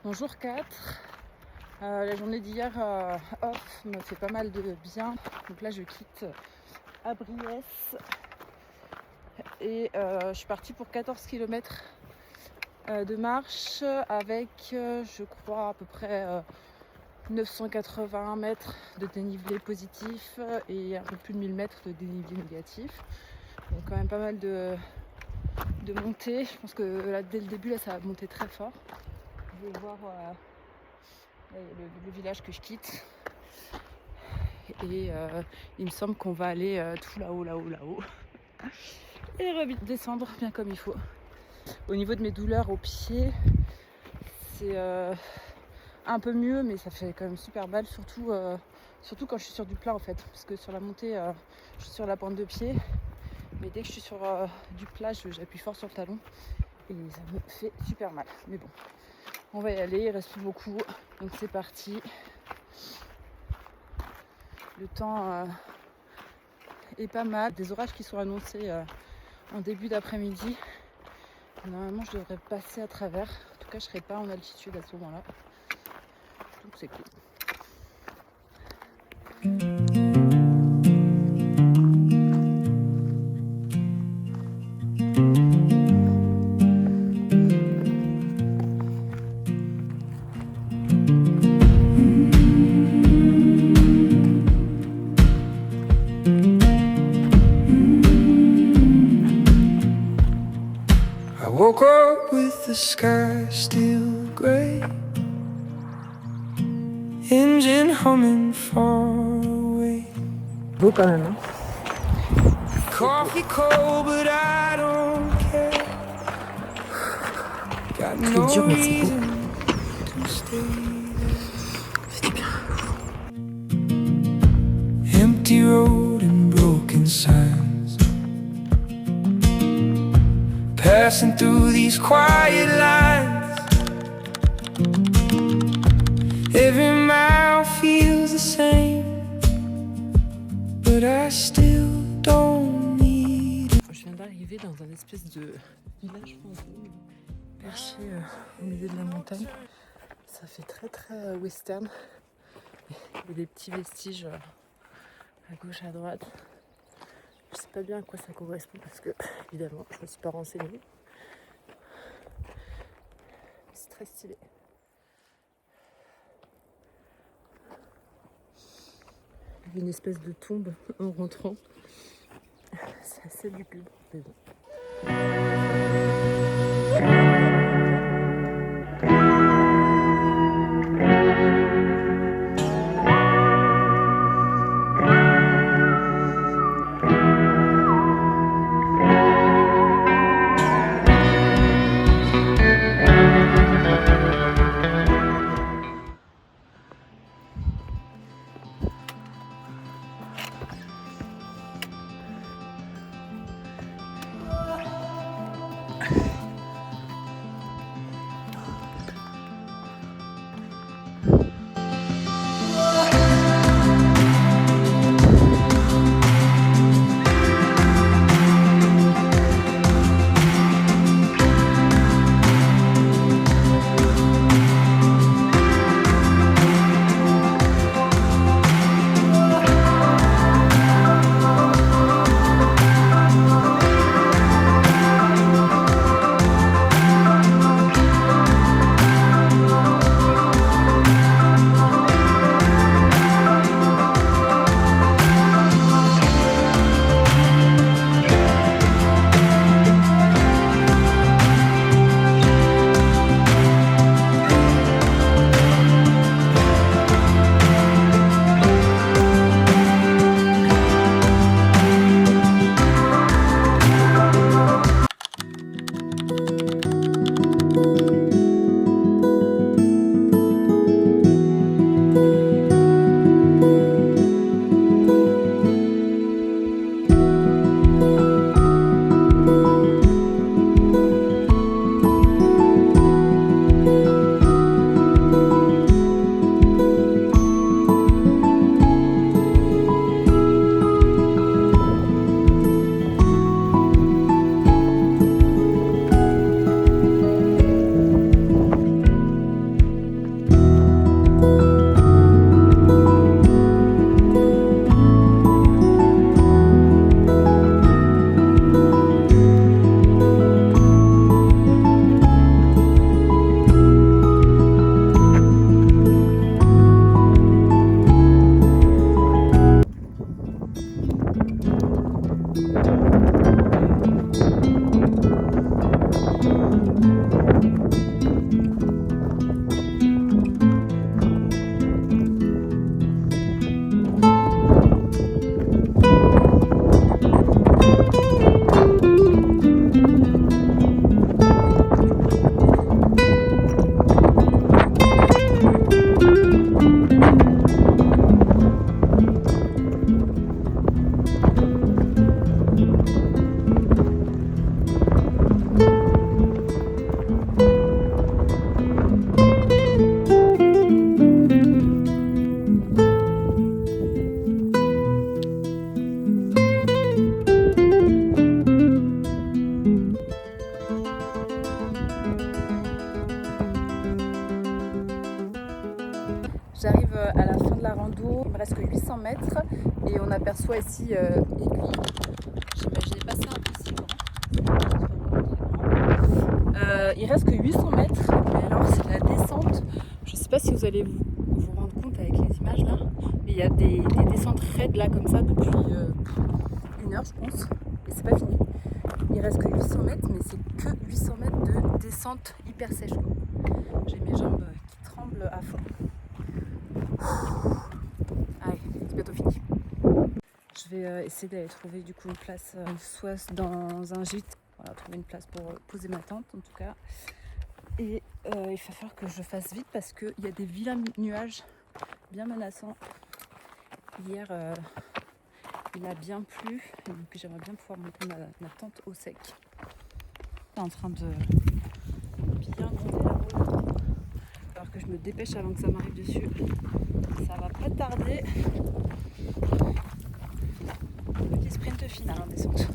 Mon jour 4, la journée d'hier off me fait pas mal de bien. Donc là je quitte à Briès et je suis partie pour 14 km de marche avec je crois à peu près 980 mètres de dénivelé positif et un peu plus de 1000 mètres de dénivelé négatif. Donc quand même pas mal de montée. Je pense que là, dès le début là, ça va monter très fort. Vous pouvez voir le village que je quitte. Et il me semble qu'on va aller tout là-haut. Et redescendre bien comme il faut. Au niveau de mes douleurs aux pieds, c'est un peu mieux, mais ça fait quand même super mal, surtout quand je suis sur du plat en fait. Parce que sur la montée, je suis sur la pente de pied. Mais dès que je suis sur du plat, j'appuie fort sur le talon. Et ça me fait super mal. Mais bon, on va y aller, il reste plus beaucoup. Donc c'est parti. Le temps est pas mal. Des orages qui sont annoncés en début d'après-midi. Normalement, je devrais passer à travers. En tout cas, je serai pas en altitude à ce moment-là. Donc c'est cool. I woke up with the sky still grey, engine humming far away. Beau quand même, hein. Coffee cold, but I don't care. Got no dur, mais c'est beau. reason to stay there. Empty road and broken signs, passing through these quiet lines. Every mile feels the same, but I still don't need it. Je viens d'arriver dans un espèce de village fantôme perché au milieu de la montagne. Ça fait très très western. Il y a des petits vestiges à gauche, à droite. Je sais pas bien à quoi ça correspond parce que évidemment je me suis pas renseignée. C'est très stylé. Il y a une espèce de tombe en rentrant. C'est assez lugubre, mais bon. reste que 800 mètres et on aperçoit ici Aiguille. J'imaginais pas ça aussi grand. Il reste que 800 mètres, mais alors c'est la descente. Je sais pas si vous allez vous rendre compte avec les images là, mais il y a des descentes raides là comme ça depuis 1 heure je pense, et c'est pas fini. Il reste que 800 mètres, mais c'est que 800 mètres de descente hyper sèche. J'ai mes jambes qui tremblent à fond. Allez, c'est bientôt fini. Je vais essayer d'aller trouver du coup une place, soit dans un gîte, voilà, trouver une place pour poser ma tente en tout cas. Et il va falloir que je fasse vite parce qu'il y a des vilains nuages bien menaçants. Hier, il a bien plu, et donc j'aimerais bien pouvoir monter ma tente au sec. Je suis en train de bien gronder la route, alors que je me dépêche avant que ça m'arrive dessus. Ça va pas tarder. Petit sprint final en descente.